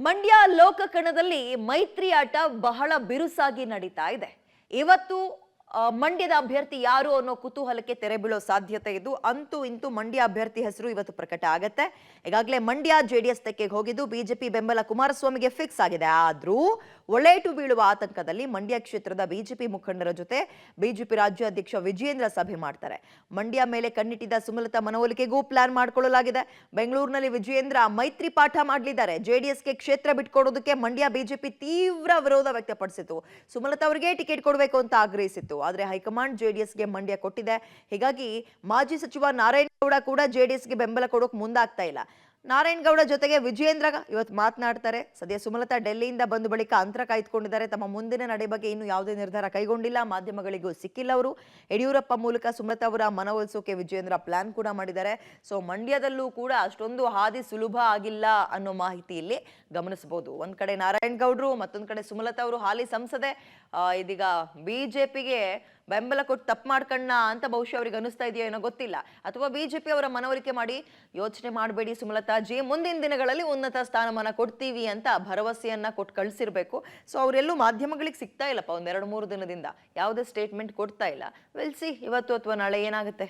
ಮಂಡ್ಯ ಲೋಕಕಣದಲ್ಲಿ ಮೈತ್ರಿ ಆಟ ಬಹಳ ಬಿರುಸಾಗಿ ನಡೀತಾ ಇದೆ. ಇವತ್ತು ಮಂಡ್ಯದ ಅಭ್ಯರ್ಥಿ ಯಾರು ಅನ್ನೋ ಕುತೂಹಲಕ್ಕೆ ತೆರೆ ಬೀಳೋ ಸಾಧ್ಯತೆ ಇದ್ದು ಅಂತೂ ಇಂತೂ ಮಂಡ್ಯ ಅಭ್ಯರ್ಥಿ ಹೆಸರು ಇವತ್ತು ಪ್ರಕಟ ಆಗುತ್ತೆ. ಈಗಾಗಲೇ ಮಂಡ್ಯ ಜೆಡಿಎಸ್ ತೆಕ್ಕೆಗೆ ಹೋಗಿದ್ದು ಬಿಜೆಪಿ ಬೆಂಬಲ ಕುಮಾರಸ್ವಾಮಿಗೆ ಫಿಕ್ಸ್ ಆಗಿದೆ. ಆದ್ರೂ ಒಳೇಟು ಬೀಳುವ ಆತಂಕದಲ್ಲಿ ಮಂಡ್ಯ ಕ್ಷೇತ್ರದ ಬಿಜೆಪಿ ಮುಖಂಡರ ಜೊತೆ ಬಿಜೆಪಿ ರಾಜ್ಯಾಧ್ಯಕ್ಷ ವಿಜಯೇಂದ್ರ ಸಭೆ ಮಾಡ್ತಾರೆ. ಮಂಡ್ಯ ಮೇಲೆ ಕಣ್ಣಿಟ್ಟಿದ್ದ ಸುಮಲತಾ ಮನವೊಲಿಕೆಗೂ ಪ್ಲಾನ್ ಮಾಡಿಕೊಳ್ಳಲಾಗಿದೆ. ಬೆಂಗಳೂರಿನಲ್ಲಿ ವಿಜಯೇಂದ್ರ ಮೈತ್ರಿ ಪಾಠ ಮಾಡಲಿದ್ದಾರೆ. ಜೆಡಿಎಸ್ಗೆ ಕ್ಷೇತ್ರ ಬಿಟ್ಕೊಡೋದಕ್ಕೆ ಮಂಡ್ಯ ಬಿಜೆಪಿ ತೀವ್ರ ವಿರೋಧ ವ್ಯಕ್ತಪಡಿಸಿತು. ಸುಮಲತಾ ಅವರಿಗೆ ಟಿಕೆಟ್ ಕೊಡಬೇಕು ಅಂತ ಆಗ್ರಹಿಸಿತ್ತು. ಆದ್ರೆ ಹೈಕಮಾಂಡ್ ಜೆಡಿಎಸ್ಗೆ ಮಂಡ್ಯ ಕೊಟ್ಟಿದೆ. ಹೀಗಾಗಿ ಮಾಜಿ ಸಚಿವ ನಾರಾಯಣಗೌಡ ಕೂಡ ಜೆಡಿಎಸ್ಗೆ ಬೆಂಬಲ ಕೊಡೋಕೆ ಮುಂದಾಗ್ತಾ ಇಲ್ಲ. ನಾರಾಯಣಗೌಡ ಜೊತೆಗೆ ವಿಜಯೇಂದ್ರ ಇವತ್ತು ಮಾತನಾಡ್ತಾರೆ. ಸದ್ಯ ಸುಮಲತಾ ಡೆಲ್ಲಿಯಿಂದ ಬಂದ ಬಳಿಕ ಅಂತರ ಕಾಯ್ದುಕೊಂಡಿದ್ದಾರೆ. ತಮ್ಮ ಮುಂದಿನ ನಡೆ ಬಗ್ಗೆ ಇನ್ನೂ ಯಾವುದೇ ನಿರ್ಧಾರ ಕೈಗೊಂಡಿಲ್ಲ. ಮಾಧ್ಯಮಗಳಿಗೂ ಸಿಕ್ಕಿಲ್ಲ ಅವರು. ಯಡಿಯೂರಪ್ಪ ಮೂಲಕ ಸುಮಲತಾ ಅವರ ಮನವೊಲಿಸೋಕೆ ವಿಜಯೇಂದ್ರ ಪ್ಲಾನ್ ಕೂಡ ಮಾಡಿದ್ದಾರೆ. ಸೊ ಮಂಡ್ಯದಲ್ಲೂ ಕೂಡ ಅಷ್ಟೊಂದು ಹಾದಿ ಸುಲಭ ಆಗಿಲ್ಲ ಅನ್ನೋ ಮಾಹಿತಿ ಇಲ್ಲಿ ಗಮನಿಸಬಹುದು. ಒಂದ್ ಕಡೆ ನಾರಾಯಣಗೌಡರು, ಮತ್ತೊಂದ್ ಕಡೆ ಸುಮಲತಾ ಅವರು ಹಾಲಿ ಸಂಸದೆ. ಇದೀಗ ಬಿಜೆಪಿಗೆ ಬೆಂಬಲ ಕೊಟ್ಟು ತಪ್ಪು ಮಾಡ್ಕಣ್ಣ ಅಂತ ಬಹುಶಃ ಅವ್ರಿಗೆ ಅನಿಸ್ತಾ ಇದೆಯೋ ಏನೋ ಗೊತ್ತಿಲ್ಲ. ಅಥವಾ ಬಿಜೆಪಿ ಅವರ ಮನವರಿಕೆ ಮಾಡಿ ಯೋಚನೆ ಮಾಡಬೇಡಿ ಸುಮಲತಾಜಿ, ಮುಂದಿನ ದಿನಗಳಲ್ಲಿ ಉನ್ನತ ಸ್ಥಾನಮಾನ ಕೊಡ್ತೀವಿ ಅಂತ ಭರವಸೆಯನ್ನ ಕೊಟ್ಟು ಕಳಿಸಿರ್ಬೇಕು. ಸೊ ಅವರೆಲ್ಲೂ ಮಾಧ್ಯಮಗಳಿಗೆ ಸಿಗ್ತಾ ಇಲ್ಲಪ್ಪ. ಒಂದ್ 2-3 ದಿನದಿಂದ ಯಾವುದೇ ಸ್ಟೇಟ್ಮೆಂಟ್ ಕೊಡ್ತಾ ಇಲ್ಲ. ವಿಲ್ ಸಿ ಇವತ್ತು ಅಥವಾ ನಾಳೆ ಏನಾಗುತ್ತೆ.